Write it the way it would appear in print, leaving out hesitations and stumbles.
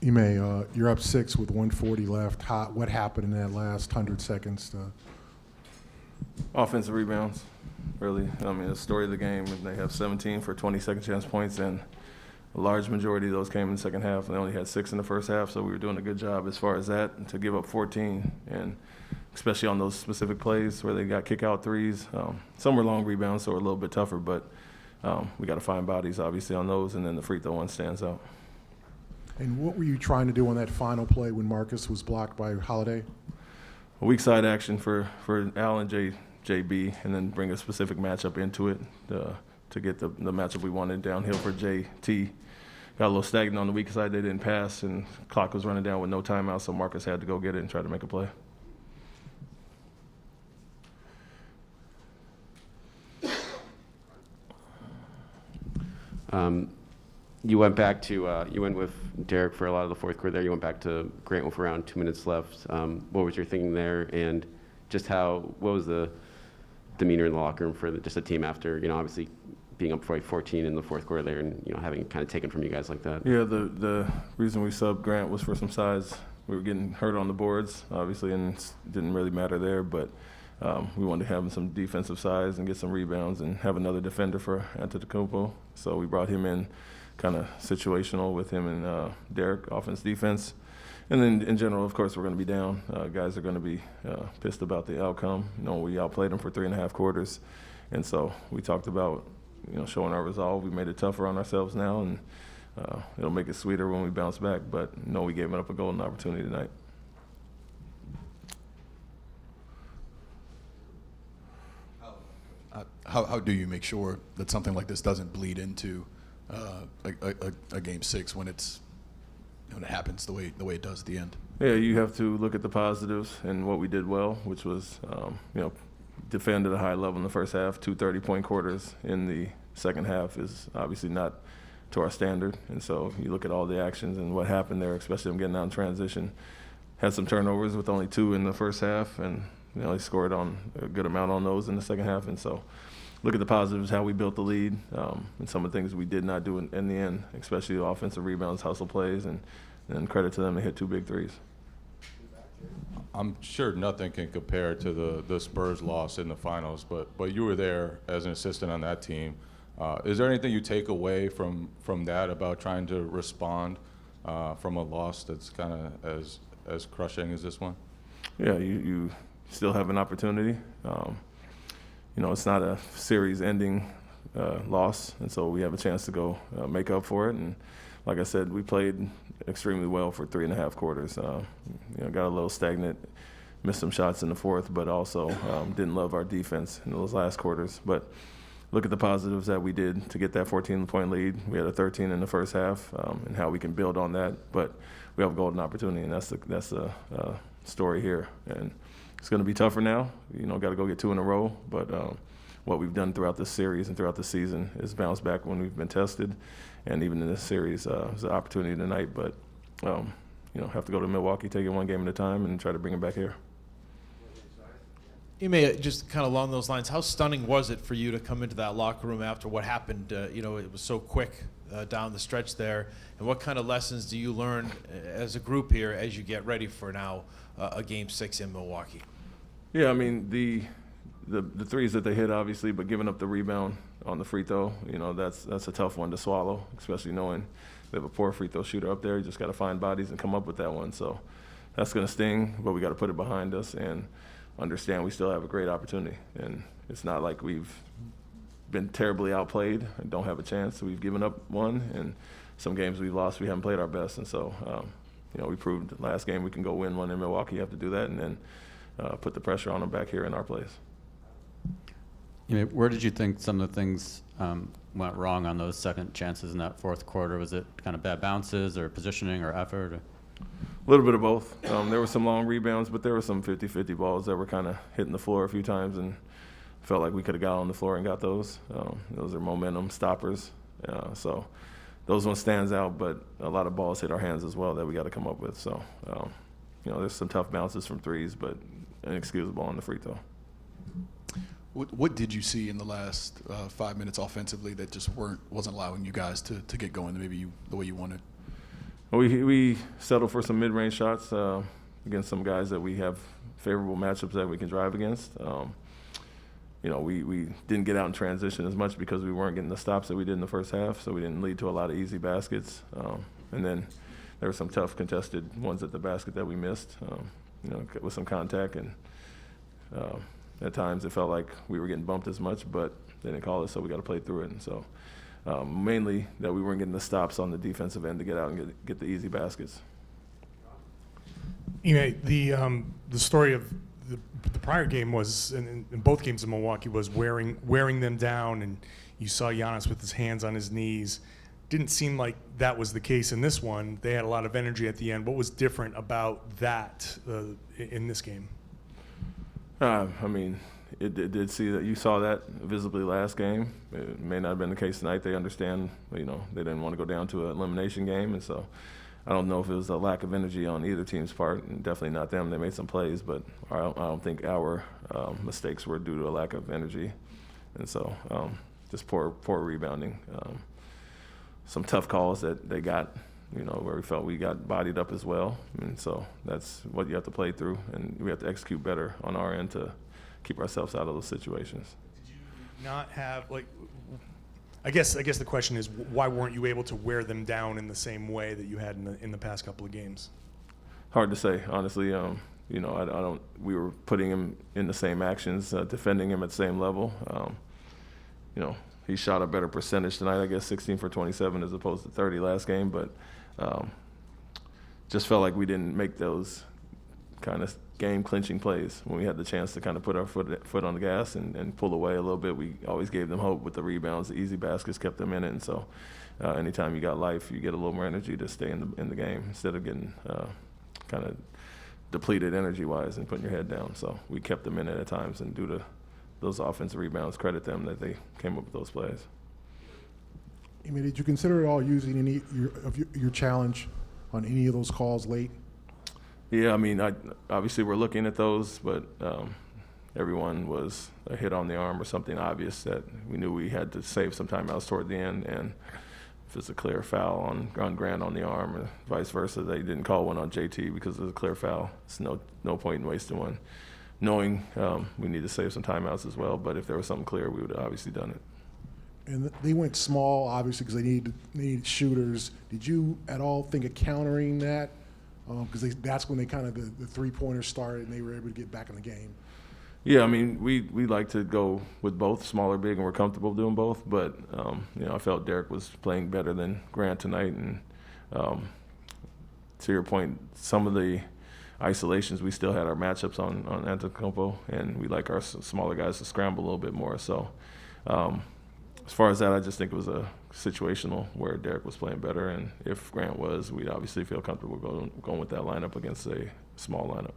Ime, you're up 6 with 140 left. What happened in that last 100 seconds? Offensive rebounds, really. I mean, the story of the game, they have 17 for 20 second chance points, and a large majority of those came in the second half, and they only had 6 in the first half, so we were doing a good job as far as that. And to give up 14, and especially on those specific plays where they got kick-out threes. Some were long rebounds, so we're a little bit tougher, but we got to find bodies, obviously, on those, and then the free throw one stands out. And what were you trying to do on that final play when Marcus was blocked by Holiday? A weak side action for Al and JB, and then bring a specific matchup into it to get the matchup we wanted downhill for JT. Got a little stagnant on the weak side. They didn't pass, and clock was running down with no timeout, so Marcus had to go get it and try to make a play. You went back to you went with Derek for a lot of the fourth quarter there. You went back to Grant with around 2 minutes left. What was your thinking there, and just what was the demeanor in the locker room for just the team after, obviously being up by 14 in the fourth quarter there, and having kind of taken from you guys like that? Yeah, the reason we subbed Grant was for some size. We were getting hurt on the boards, obviously, and it didn't really matter there, but we wanted to have some defensive size and get some rebounds and have another defender for Antetokounmpo. So we brought him in kind of situational with him and Derek, offense, defense. And then in general, of course, we're going to be down. Guys are going to be pissed about the outcome. We outplayed them for 3.5 quarters. And so we talked about, showing our resolve. We made it tougher on ourselves now, and it'll make it sweeter when we bounce back. But we gave up a golden opportunity tonight. How do you make sure that something like this doesn't bleed into a game 6 when it happens the way it does at the end? Yeah, you have to look at the positives and what we did well, which was defend at a high level in the first half. 2 30-point quarters in the second half is obviously not to our standard. And so you look at all the actions and what happened there, especially them getting out in transition. Had some turnovers with only 2 in the first half, and they scored on a good amount on those in the second half. And so look at the positives, how we built the lead, and some of the things we did not do in the end, especially the offensive rebounds, hustle plays, and credit to them to hit 2 big threes. I'm sure nothing can compare to the Spurs loss in the finals, but you were there as an assistant on that team. Is there anything you take away from that about trying to respond from a loss that's kind of as crushing as this one? Yeah, you still have an opportunity. It's not a series-ending loss, and so we have a chance to go make up for it. And like I said, we played extremely well for 3.5 quarters. Got a little stagnant, missed some shots in the fourth, but also didn't love our defense in those last quarters. But look at the positives that we did to get that 14-point lead. We had a 13 in the first half, and how we can build on that. But we have a golden opportunity, and that's the story here. And it's going to be tougher now. Got to go get 2 in a row. But what we've done throughout this series and throughout the season is bounce back when we've been tested. And even in this series, it's an opportunity tonight. But, have to go to Milwaukee, take it one game at a time, and try to bring it back here. Ime, just kind of along those lines, how stunning was it for you to come into that locker room after what happened? It was so quick down the stretch there. And what kind of lessons do you learn as a group here as you get ready for now a Game 6 in Milwaukee? Yeah, I mean, the threes that they hit, obviously, but giving up the rebound on the free throw, that's a tough one to swallow, especially knowing they have a poor free throw shooter up there. You just got to find bodies and come up with that one. So that's going to sting, but we got to put it behind us and understand we still have a great opportunity. And it's not like we've been terribly outplayed and don't have a chance. We've given up one, and some games we've lost, we haven't played our best. And so, we proved last game we can go win one in Milwaukee. You have to do that and then put the pressure on them back here in our place. Where did you think some of the things went wrong on those second chances in that fourth quarter? Was it kind of bad bounces or positioning or effort? A little bit of both. There were some long rebounds, but there were some 50-50 balls that were kind of hitting the floor a few times, and felt like we could have got on the floor and got those. Those are momentum stoppers. So those ones stands out, but a lot of balls hit our hands as well that we got to come up with. So, there's some tough bounces from threes, but inexcusable on the free throw. What did you see in the last 5 minutes offensively that just wasn't allowing you guys to get going maybe the way you wanted? We settled for some mid-range shots against some guys that we have favorable matchups that we can drive against. We didn't get out in transition as much because we weren't getting the stops that we did in the first half, so we didn't lead to a lot of easy baskets. And then there were some tough contested ones at the basket that we missed, with some contact. And at times it felt like we were getting bumped as much, but they didn't call it, so we got to play through it. And so mainly that we weren't getting the stops on the defensive end to get out and get the easy baskets. The story of the prior game was, in both games in Milwaukee, was wearing them down, and you saw Giannis with his hands on his knees. Didn't seem like that was the case in this one. They had a lot of energy at the end. What was different about that in this game? It did see that you saw that visibly last game. It may not have been the case tonight. They understand, they didn't want to go down to an elimination game, and so I don't know if it was a lack of energy on either team's part, and definitely not them. They made some plays, but I don't think our mistakes were due to a lack of energy, and so just poor rebounding. Some tough calls that they got, where we felt we got bodied up as well, and so that's what you have to play through, and we have to execute better on our end to keep ourselves out of those situations. Did you not have, I guess the question is, why weren't you able to wear them down in the same way that you had in the past couple of games? Hard to say, honestly. I don't. We were putting him in the same actions, defending him at the same level. He shot a better percentage tonight. I guess 16 for 27 as opposed to 30 last game, but just felt like we didn't make those kind of game-clinching plays when we had the chance to kind of put our foot on the gas and pull away a little bit. We always gave them hope with the rebounds. The easy baskets kept them in it, and so anytime you got life, you get a little more energy to stay in the game instead of getting kind of depleted energy-wise and putting your head down. So we kept them in it at times, and due to those offensive rebounds, credit them that they came up with those plays. Did you consider at all using any of your challenge on any of those calls late? Yeah, obviously we're looking at those, but everyone was a hit on the arm or something obvious that we knew we had to save some timeouts toward the end. And if it's a clear foul on Grant on the arm or vice versa, they didn't call one on JT because it was a clear foul. It's no point in wasting one, knowing we need to save some timeouts as well. But if there was something clear, we would have obviously done it. And they went small, obviously, because they needed shooters. Did you at all think of countering that? Because that's when they kind of the three-pointers started and they were able to get back in the game. Yeah, we like to go with both, smaller, big, and we're comfortable doing both. But I felt Derek was playing better than Grant tonight. And to your point, some of the isolations we still had our matchups on Antetokounmpo, and we like our smaller guys to scramble a little bit more. So as far as that, I just think it was a situational where Derek was playing better, and if Grant was, we'd obviously feel comfortable going with that lineup against a small lineup.